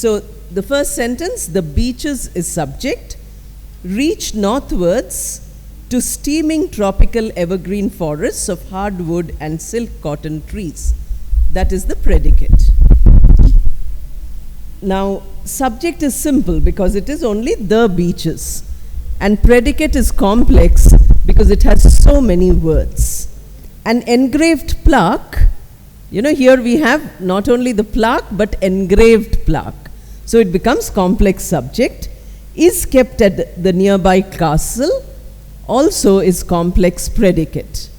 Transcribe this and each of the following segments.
So the first sentence, the beaches is subject, reach northwards to steaming tropical evergreen forests of hardwood and silk cotton trees. That is the predicate. Now, subject is simple because it is only the beaches, and predicate is complex because it has so many words. An engraved plaque, here we have not only the plaque but engraved plaque. So it becomes complex subject, is kept at the nearby castle, also is complex predicate.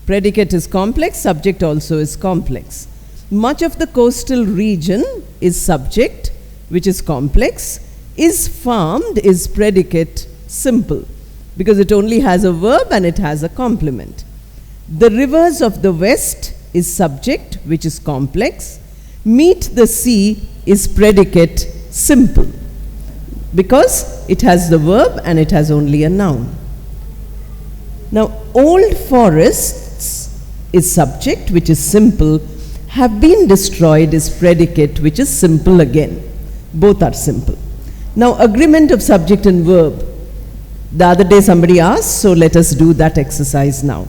Predicate is complex, subject also is complex. Much of the coastal region is subject, which is complex. Is farmed is predicate, simple, because it only has a verb and it has a complement. The rivers of the west is subject, which is complex. Meet the sea is predicate, simple, because it has the verb and it has only a noun. Now, old forests is subject, which is simple. Have been destroyed is predicate, which is simple again. Both are simple. Now, agreement of subject and verb. The other day somebody asked, so let us do that exercise now.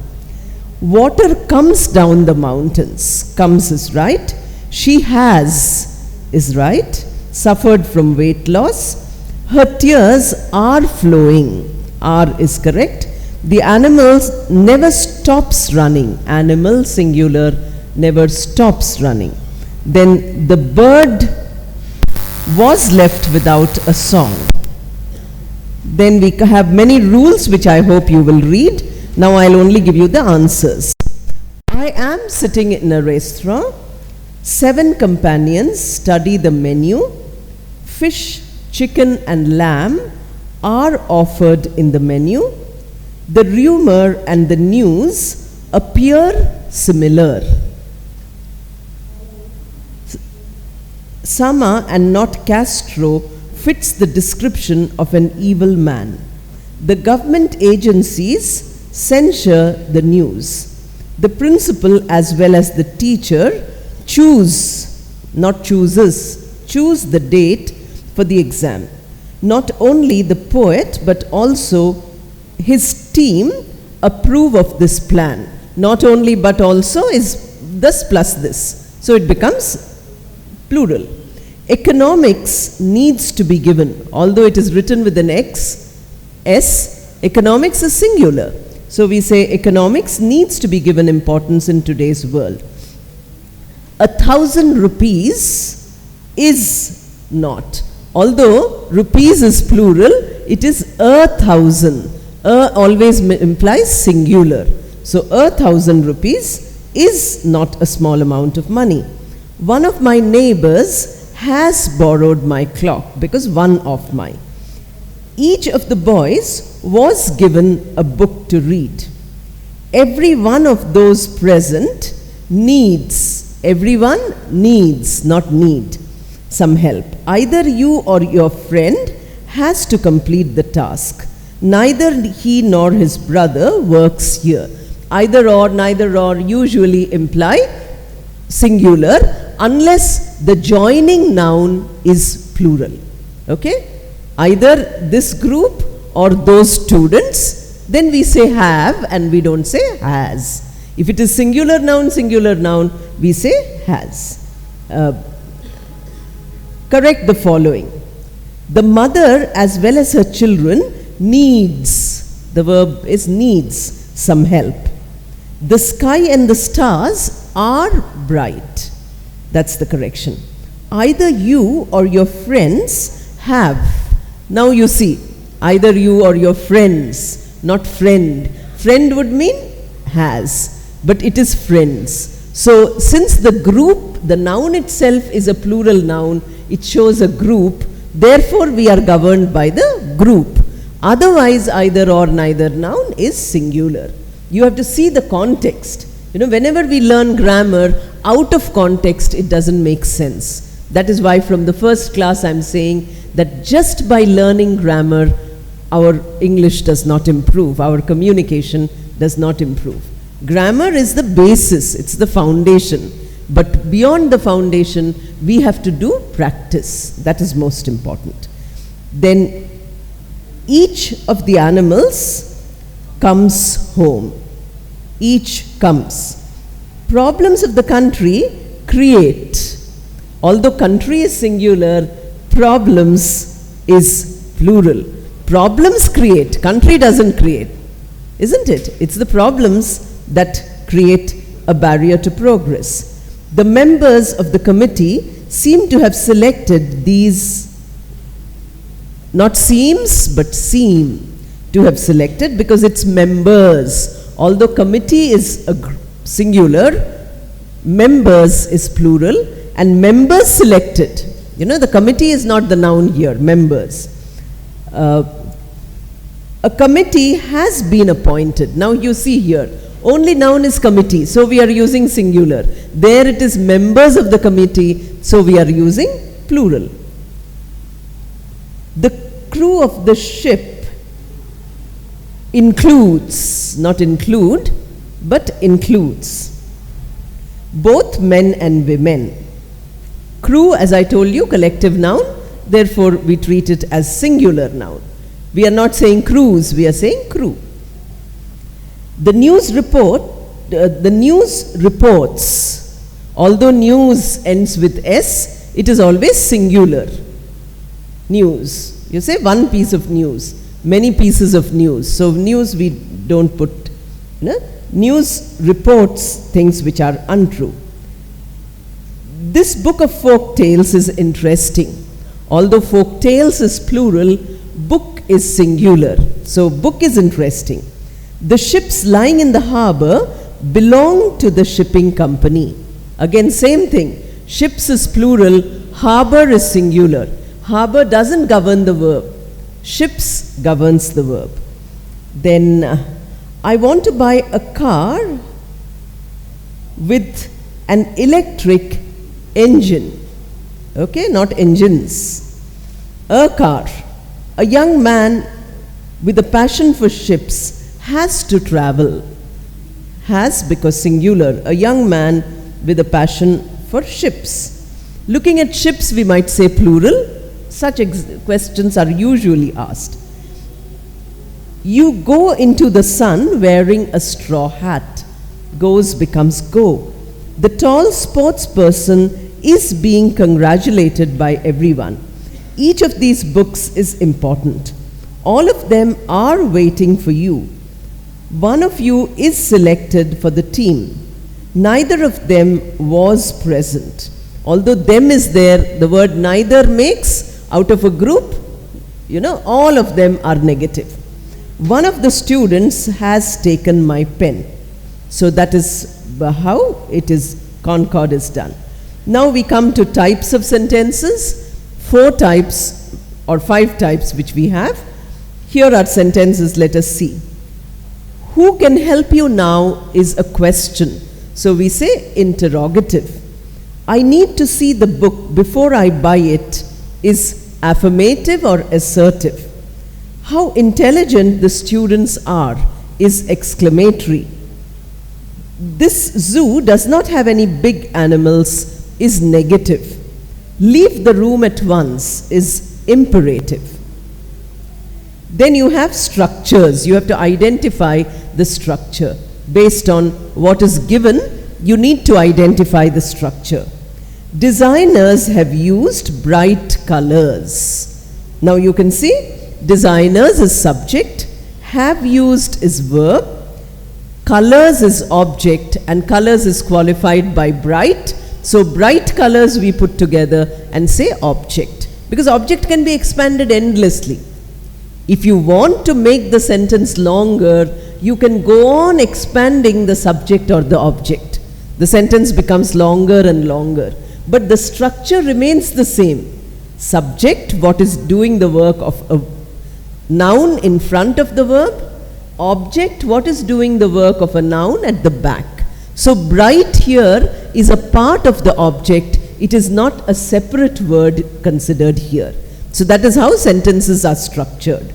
Water comes down the mountains. Comes is right. She has is right. Suffered from weight loss. Her tears are flowing. Are is correct. The animal never stops running. Animal singular never stops running. Then the bird was left without a song. Then we have many rules which I hope you will read. Now I'll only give you the answers. I am sitting in a restaurant. 7 companions study the menu. Fish, chicken and lamb are offered in the menu. The rumor and the news appear similar. Sama and not Castro fits the description of an evil man. The government agencies censure the news. The principal as well as the teacher choose, not chooses, choose the date for the exam. Not only the poet but also his team approve of this plan. Not only but also is this plus this. So it becomes plural. Economics needs to be given. Although it is written with an X, S, economics is singular. So we say economics needs to be given importance in today's world. 1,000 rupees is not. Although rupees is plural, it is 1,000. Always implies singular. So 1,000 rupees is not a small amount of money. One of my neighbors has borrowed my clock, because one of my. Each of the boys was given a book to read. Every one of those present needs, everyone needs, not need, some help. Either you or your friend has to complete the task. Neither he nor his brother works here. Either or, neither or usually imply singular unless the joining noun is plural. Okay? Either this group or those students, then we say have and we don't say has. If it is singular noun, we say has. Correct the following. The mother as well as her children needs, the verb is needs, some help. The sky and the stars are bright. That's the correction. Either you or your friends have. Now you see, either you or your friends, not friend. Friend would mean has, but it is friends. So since the group, the noun itself is a plural noun, it shows a group, therefore we are governed by the group. Otherwise, either or neither noun is singular. You have to see the context. Whenever we learn grammar, out of context, it doesn't make sense. That is why from the first class I'm saying that just by learning grammar, our English does not improve, our communication does not improve. Grammar is the basis, it's the foundation. But beyond the foundation, we have to do practice. That is most important. Then each of the animals comes home. Each comes. Problems of the country create. Although country is singular, problems is plural. Problems create, country doesn't create, isn't it? It's the problems that create a barrier to progress. The members of the committee seem to have selected these, not seems, but seem to have selected, because it's members. Although committee is a singular, members is plural, and members selected. You know, the committee is not the noun here, members. A committee has been appointed. Now you see here, only noun is committee, so we are using singular. There it is members of the committee, so we are using plural. The crew of the ship includes, not include, but includes both men and women. Crew, as I told you, collective noun, therefore we treat it as singular noun. We are not saying crews, we are saying crew. The news reports, although news ends with S, it is always singular. News. You say one piece of news, many pieces of news. So news we don't put, news reports things which are untrue. This book of folk tales is interesting. Although folk tales is plural, book is singular. So book is interesting. The ships lying in the harbor belong to the shipping company. Again, same thing. Ships is plural, harbor is singular. Harbor doesn't govern the verb. Ships governs the verb. Then I want to buy a car with an electric engine. Okay, not engines. A car. A young man with a passion for ships has to travel. Has because singular. A young man with a passion for ships. Looking at ships, we might say plural. Such questions are usually asked. You go into the sun wearing a straw hat. Goes becomes go. The tall sports person is being congratulated by everyone. Each of these books is important. All of them are waiting for you. One of you is selected for the team. Neither of them was present. Although them is there, the word neither makes out of a group, all of them are negative. One of the students has taken my pen. So that is how it is, concord is done. Now we come to types of sentences. 4 types or 5 types which we have. Here are sentences, let us see. Who can help you now is a question. So we say interrogative. I need to see the book before I buy it is affirmative or assertive. How intelligent the students are is exclamatory. This zoo does not have any big animals is negative. Leave the room at once is imperative. Then you have structures. You have to identify the structure. Based on what is given, you need to identify the structure. Designers have used bright colors. Now you can see designers is subject, have used is verb, colors is object, and colors is qualified by bright. So bright colors we put together and say object, because object can be expanded endlessly. If you want to make the sentence longer, you can go on expanding the subject or the object. The sentence becomes longer and longer, but the structure remains the same. Subject, what is doing the work of a noun in front of the verb. Object, what is doing the work of a noun at the back. So bright here is a part of the object. It is not a separate word considered here. So that is how sentences are structured.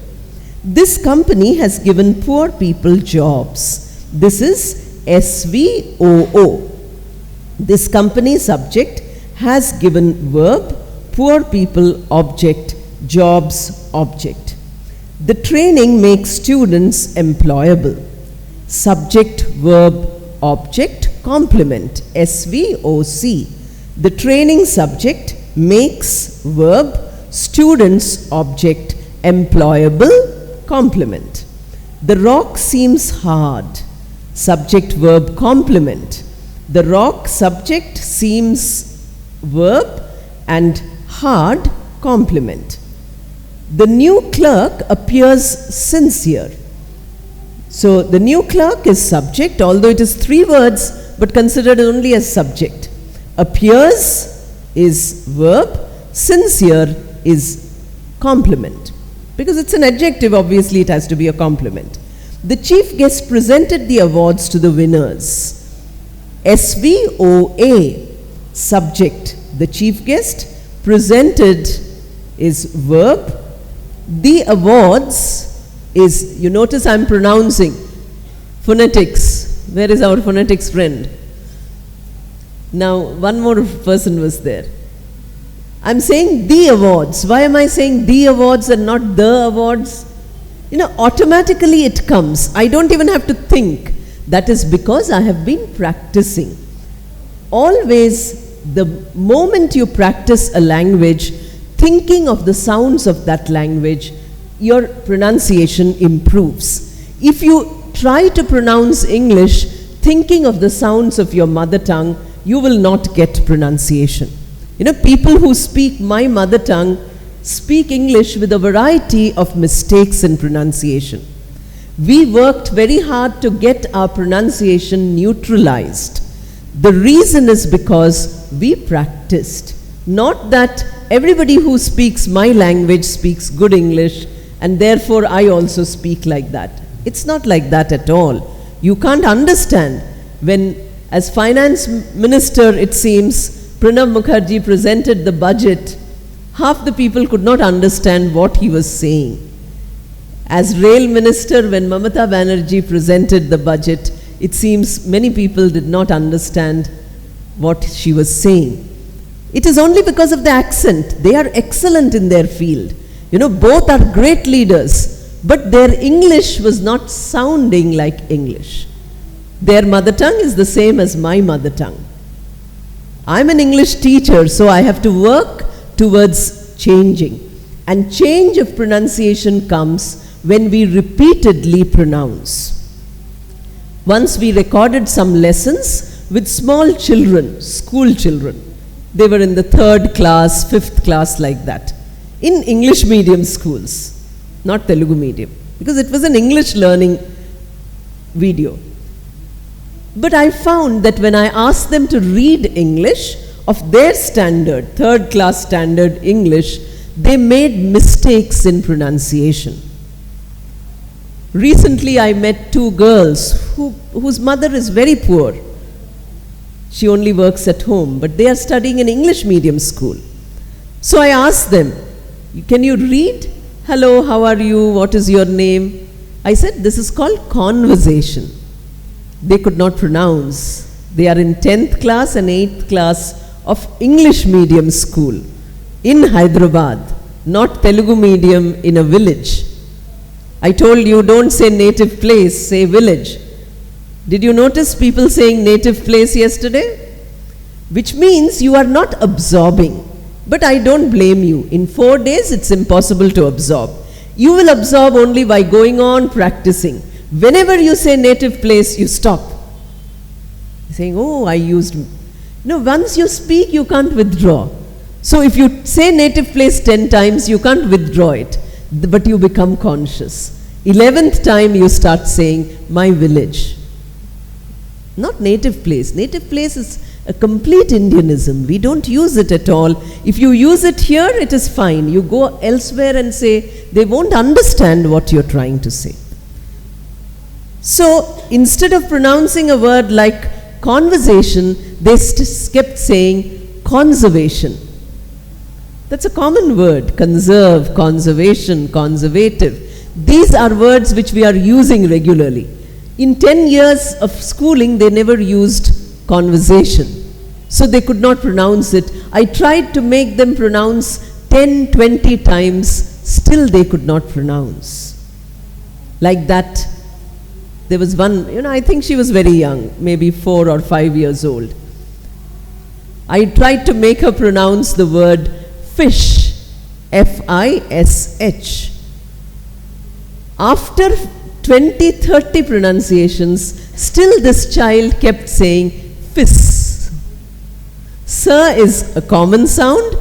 This company has given poor people jobs. This is SVOO. This company subject has given verb, poor people object, jobs object. The training makes students employable. Subject, verb, object, complement, SVOC. The training subject makes verb, students object, employable, complement. The rock seems hard. Subject, verb, complement. The rock subject seems verb and hard complement. The new clerk appears sincere. So the new clerk is subject, although it is 3 words but considered only as subject. Appears is verb, sincere is complement. Because it's an adjective, obviously it has to be a complement. The chief guest presented the awards to the winners. SVOA, subject, the chief guest, presented is verb, the awards is, you notice I'm pronouncing phonetics. Where is our phonetics friend? Now, one more person was there. I'm saying the awards. Why am I saying the awards and not the awards? Automatically it comes. I don't even have to think. That is because I have been practicing. Always, the moment you practice a language, thinking of the sounds of that language, your pronunciation improves. If you try to pronounce English thinking of the sounds of your mother tongue, you will not get pronunciation. People who speak my mother tongue speak English with a variety of mistakes in pronunciation. We worked very hard to get our pronunciation neutralized. The reason is because we practiced. Not that everybody who speaks my language speaks good English and therefore I also speak like that. It's not like that at all. You can't understand when, as finance minister, it seems, Pranab Mukherjee presented the budget, half the people could not understand what he was saying. As rail minister, when Mamata Banerjee presented the budget, it seems many people did not understand what she was saying. It is only because of the accent. They are excellent in their field. Both are great leaders, but their English was not sounding like English. Their mother tongue is the same as my mother tongue. I'm an English teacher, so I have to work towards changing. And change of pronunciation comes when we repeatedly pronounce. Once we recorded some lessons with small children, school children. They were in the 3rd class, 5th class, like that, in English medium schools, not Telugu medium, because it was an English learning video. But I found that when I asked them to read English of their standard, 3rd class standard English, they made mistakes in pronunciation. Recently I met 2 girls whose mother is very poor. She only works at home, but they are studying in English medium school. So I asked them, can you read? Hello, how are you? What is your name? I said, this is called conversation. They could not pronounce. They are in 10th class and 8th class of English medium school in Hyderabad, not Telugu medium in a village. I told you, don't say native place, say village. Did you notice people saying native place yesterday? Which means you are not absorbing. But I don't blame you. In 4 days, it's impossible to absorb. You will absorb only by going on practicing. Whenever you say native place, you stop. Saying, oh, I used... No, once you speak, you can't withdraw. So if you say native place 10 times, you can't withdraw it. But you become conscious. 11th time, you start saying, my village. Not native place. Native place is a complete Indianism. We don't use it at all. If you use it here, it is fine. You go elsewhere and say, they won't understand what you're trying to say. So, instead of pronouncing a word like conversation, they kept saying conservation. That's a common word. Conserve, conservation, conservative. These are words which we are using regularly. In 10 years of schooling, they never used conversation. So they could not pronounce it. I tried to make them pronounce 10, 20 times, still they could not pronounce. Like that, there was one, I think she was very young, maybe 4 or 5 years old. I tried to make her pronounce the word fish, F-I-S-H. After 20, 30 pronunciations, still this child kept saying fis. Sir is a common sound.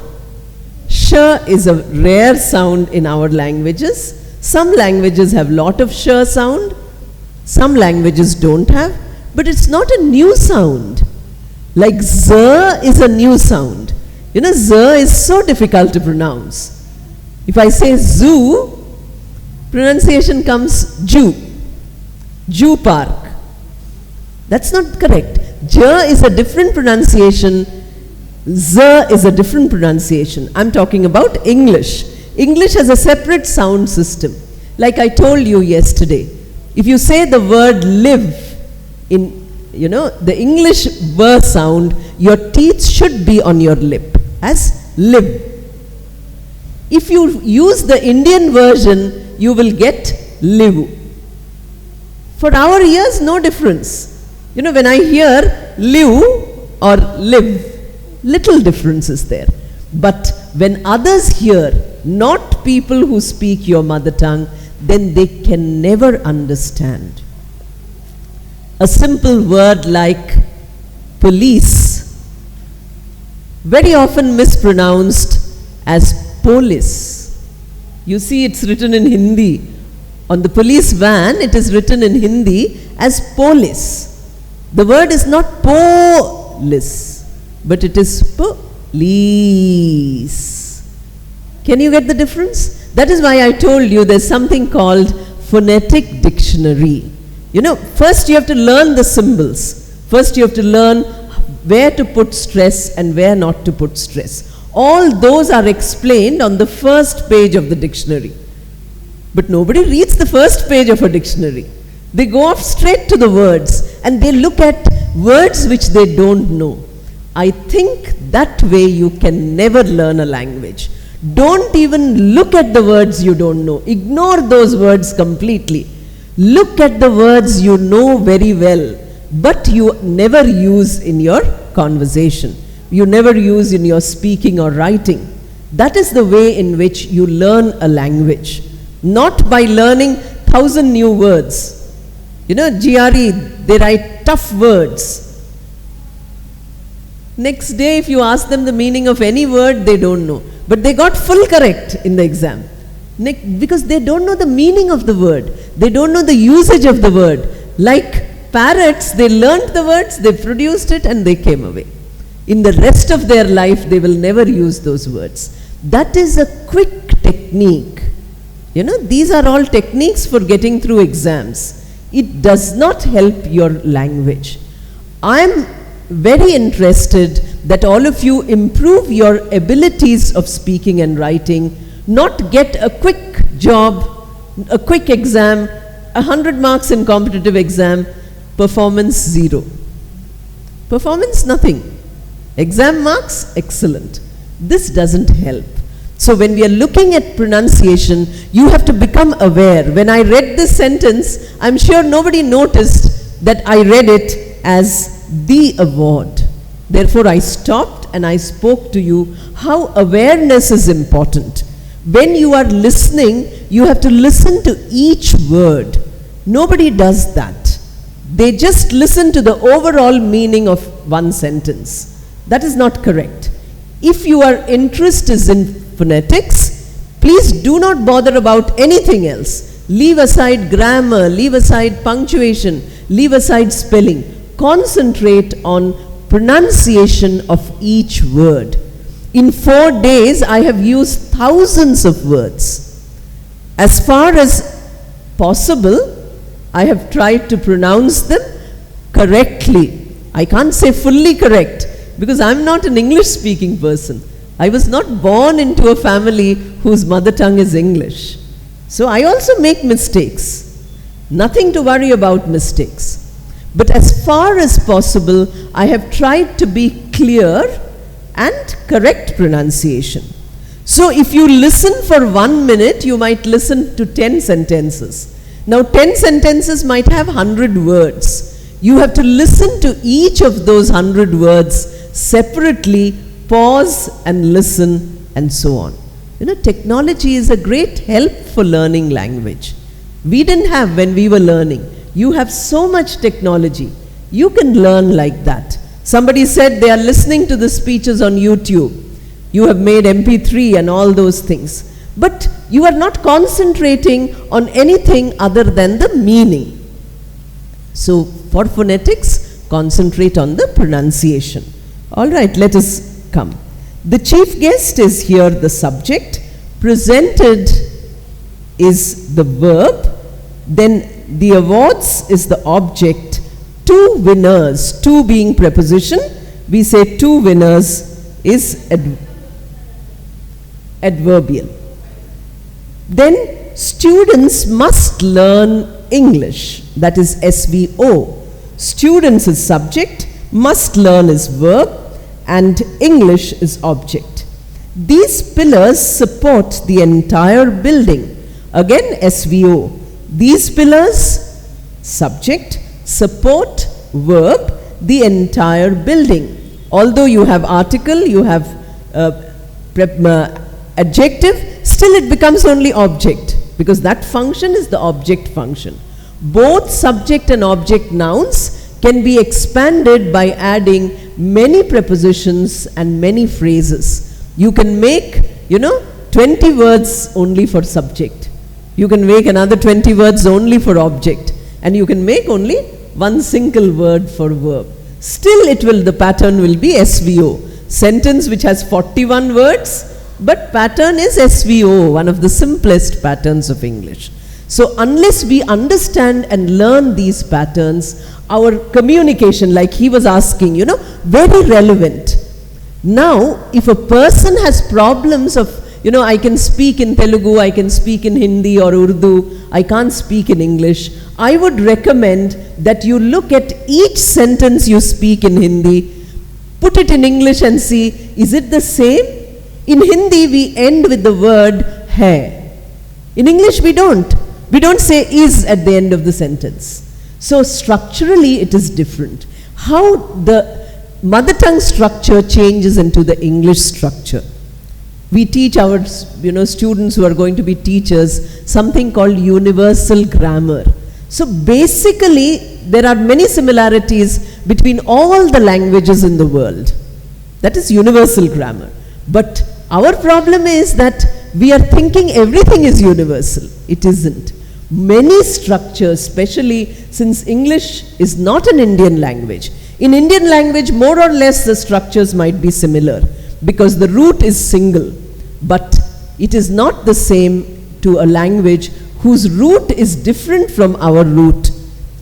Sh is a rare sound in our languages. Some languages have lot of sh sound. Some languages don't have. But it's not a new sound. Like z is a new sound. Z is so difficult to pronounce. If I say zoo, pronunciation comes Jew. Jew Park. That's not correct. J is a different pronunciation. Z is a different pronunciation. I'm talking about English. English has a separate sound system. Like I told you yesterday, if you say the word live in, the English V sound, your teeth should be on your lip as live. If you use the Indian version, you will get live. For our ears, no difference. When I hear live or live, little difference is there. But when others hear, not people who speak your mother tongue, then they can never understand. A simple word like police, very often mispronounced as police. You see, it's written in Hindi. On the police van, it is written in Hindi as police. The word is not police, but it is police. Can you get the difference? That is why I told you there's something called phonetic dictionary. First you have to learn the symbols. First you have to learn where to put stress and where not to put stress. All those are explained on the first page of the dictionary. But nobody reads the first page of a dictionary. They go off straight to the words and they look at words which they don't know. I think that way you can never learn a language. Don't even look at the words you don't know. Ignore those words completely. Look at the words you know very well, but you never use in your conversation. You never use in your speaking or writing. That is the way in which you learn a language. Not by learning 1,000 new words. GRE, they write tough words. Next day, if you ask them the meaning of any word, they don't know. But they got full correct in the exam. Because they don't know the meaning of the word. They don't know the usage of the word. Like parrots, they learnt the words, they produced it, and they came away. In the rest of their life, they will never use those words. That is a quick technique. These are all techniques for getting through exams. It does not help your language. I am very interested that all of you improve your abilities of speaking and writing, not get a quick job, a quick exam, 100 marks in competitive exam, performance 0. Performance nothing. Exam marks, excellent. This doesn't help. So when we are looking at pronunciation, you have to become aware. When I read this sentence, I'm sure nobody noticed that I read it as the award. Therefore, I stopped and I spoke to you how awareness is important. When you are listening, you have to listen to each word. Nobody does that. They just listen to the overall meaning of one sentence. That is not correct. If your interest is in phonetics, please do not bother about anything else. Leave aside grammar, leave aside punctuation, leave aside spelling. Concentrate on pronunciation of each word. In 4 days, I have used thousands of words. As far as possible, I have tried to pronounce them correctly. I can't say fully correct because I'm not an English-speaking person. I was not born into a family whose mother tongue is English. So I also make mistakes. Nothing to worry about mistakes. But as far as possible, I have tried to be clear and correct pronunciation. So if you listen for 1 minute, you might listen to 10 sentences. Now 10 sentences might have 100 words. You have to listen to each of those 100 words separately, pause and listen, and so on. You know, technology is a great help for learning language. We didn't have when we were learning. You have so much technology. You can learn like that. Somebody said they are listening to the speeches on YouTube. You have made MP3 and all those things. But you are not concentrating on anything other than the meaning. So for phonetics, concentrate on the pronunciation. All right, let us come. The chief guest is here the subject. Presented is the verb. Then the awards is the object. Two winners, two being preposition. We say two winners is adverbial. Then students must learn English, that is SVO. Students is subject, must learn is verb, and English is object. These pillars support the entire building. Again SVO. These pillars, subject, support, verb, the entire building. Although you have article, you have adjective, still it becomes only object, because that function is the object function. Both subject and object nouns can be expanded by adding many prepositions and many phrases. You can make, 20 words only for subject. You can make another 20 words only for object. And you can make only one single word for verb. Still the pattern will be SVO. Sentence which has 41 words, but pattern is SVO, one of the simplest patterns of English. So unless we understand and learn these patterns, our communication, like he was asking, very relevant. Now, if a person has problems of, I can speak in Telugu, I can speak in Hindi or Urdu, I can't speak in English, I would recommend that you look at each sentence you speak in Hindi, put it in English and see, is it the same? In Hindi, we end with the word hai. In English, we don't. We don't say is at the end of the sentence. So structurally, it is different. How the mother tongue structure changes into the English structure. We teach our students who are going to be teachers something called universal grammar. So basically, there are many similarities between all the languages in the world. That is universal grammar. But our problem is that we are thinking everything is universal. It isn't. Many structures, especially since English is not an Indian language. In Indian language, more or less the structures might be similar because the root is single. But it is not the same to a language whose root is different from our root.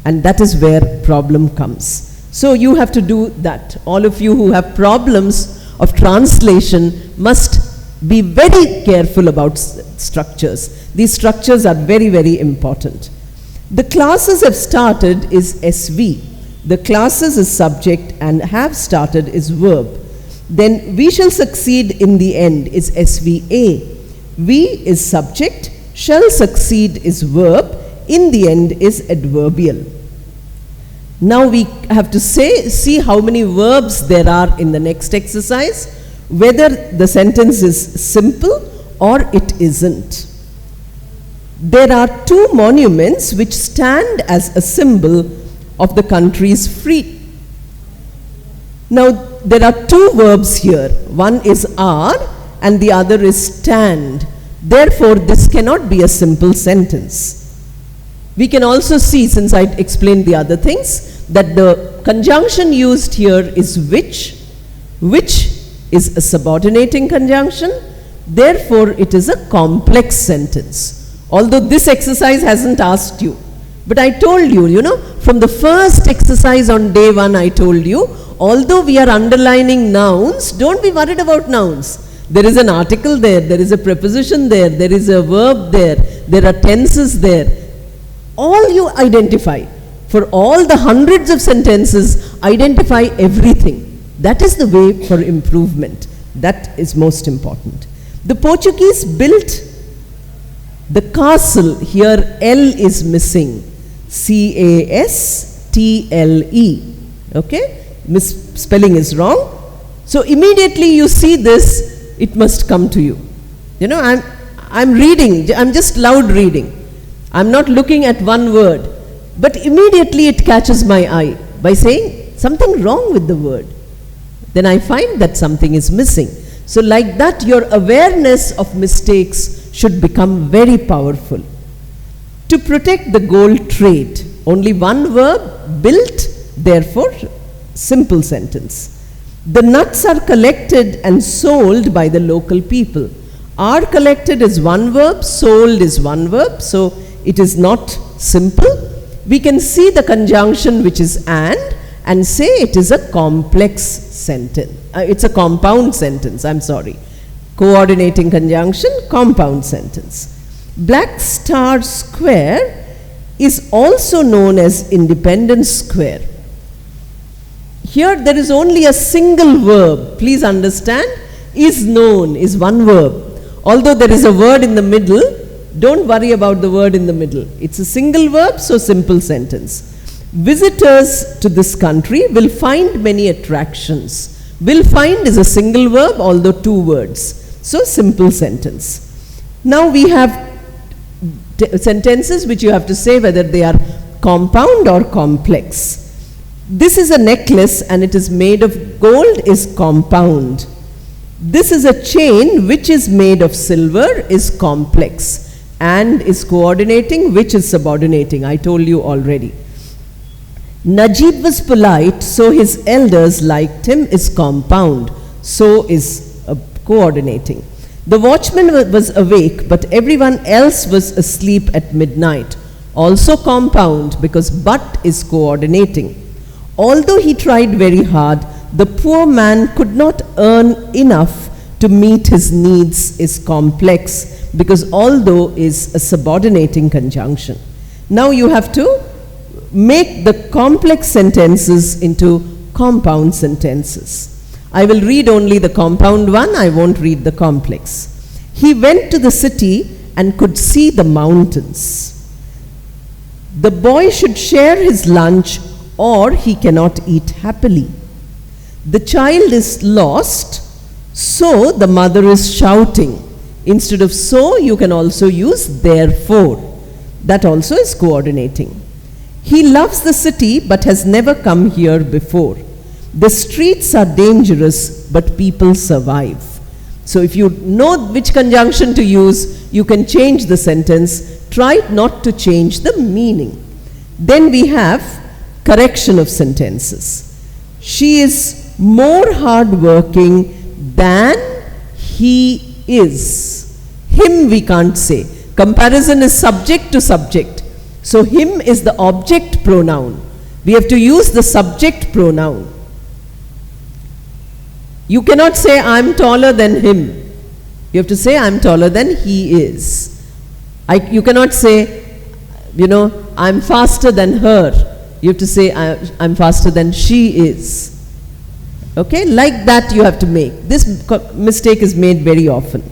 And that is where problem comes. So you have to do that. All of you who have problems of translation must be very careful about structures. These structures are very, very important. The classes have started is SV. The classes is subject and have started is verb. Then we shall succeed in the end is SVA. We is subject, shall succeed is verb, in the end is adverbial. Now we have to see how many verbs there are in the next exercise, whether the sentence is simple or it isn't. There are two monuments which stand as a symbol of the country's freedom. Now there are two verbs here. One is are and the other is stand. Therefore, this cannot be a simple sentence. We can also see, since I explained the other things, that the conjunction used here is which. Which is a subordinating conjunction. Therefore, it is a complex sentence. Although this exercise hasn't asked you. But I told you, from the first exercise on day 1, I told you, although we are underlining nouns, don't be worried about nouns. There is an article there, there is a preposition there, there is a verb there are tenses there. All you identify. For all the hundreds of sentences, identify everything. That is the way for improvement. That is most important. The Portuguese built the castle. Here L is missing. C-A-S-T-L-E. Okay? Spelling is wrong. So immediately you see this, it must come to you. You know, I'm reading, I'm just loud reading. I'm not looking at one word. But immediately it catches my eye by saying something wrong with the word. Then I find that something is missing. So like that, your awareness of mistakes should become very powerful. To protect the gold trade, only one verb, built, therefore simple sentence. The nuts are collected and sold by the local people. Are collected is one verb, sold is one verb, so it is not simple. We can see the conjunction which is and say it is a complex sentence. It's a compound sentence, I'm sorry. Coordinating conjunction, compound sentence. Black Star Square is also known as Independence Square. Here there is only a single verb. Please understand, is known is one verb. Although there is a word in the middle, don't worry about the word in the middle. It's a single verb, so simple sentence. Visitors to this country will find many attractions. Will find is a single verb, although two words. So simple sentence. Now we have sentences which you have to say whether they are compound or complex. This is a necklace and it is made of gold is compound. This is a chain which is made of silver is complex. And is coordinating, which is subordinating. I told you already. Najib was polite, so his elders liked him is compound. So is coordinating. The watchman was awake, but everyone else was asleep at midnight. Also compound, because but is coordinating. Although he tried very hard, the poor man could not earn enough to meet his needs is complex, because although is a subordinating conjunction. Now you have to make the complex sentences into compound sentences. I will read only the compound one, I won't read the complex. He went to the city and could see the mountains. The boy should share his lunch or he cannot eat happily. The child is lost, so the mother is shouting. Instead of so, you can also use therefore. That also is coordinating. He loves the city but has never come here before. The streets are dangerous but people survive. So if you know which conjunction to use, you can change the sentence. Try not to change the meaning. Then we have correction of sentences. She is more hardworking than he is. Him we can't say. Comparison is subject to subject. So him is the object pronoun. We have to use the subject pronoun. You cannot say I'm taller than him. You have to say I'm taller than he is. You cannot say, I'm faster than her. You have to say I'm faster than she is. Okay, like that you have to make. This mistake is made very often.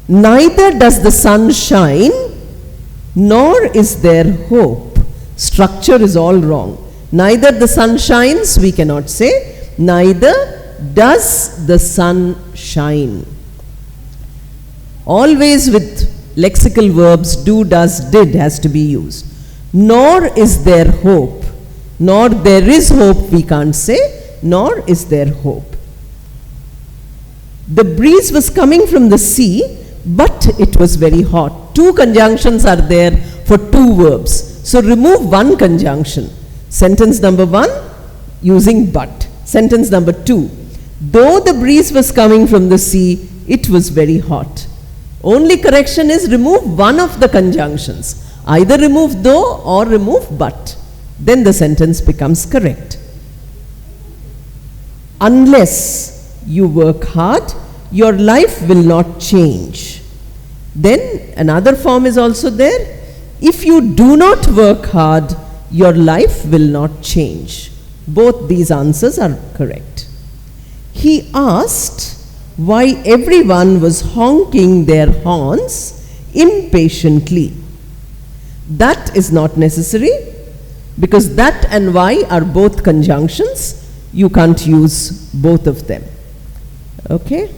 Neither does the sun shine, nor is there hope. Structure is all wrong. Neither the sun shines, we cannot say. Neither does the sun shine. Always with lexical verbs, do, does, did has to be used. Nor is there hope. Nor there is hope, we can't say. Nor is there hope. The breeze was coming from the sea, but it was very hot. Two conjunctions are there for two verbs. So remove one conjunction. Sentence number 1 using but. Sentence number 2. Though the breeze was coming from the sea, it was very hot. Only correction is remove one of the conjunctions. Either remove though or remove but. Then the sentence becomes correct. Unless you work hard, your life will not change. Then another form is also there. If you do not work hard, your life will not change. Both these answers are correct. He asked why everyone was honking their horns impatiently. That is not necessary, because that and why are both conjunctions. You can't use both of them. Okay?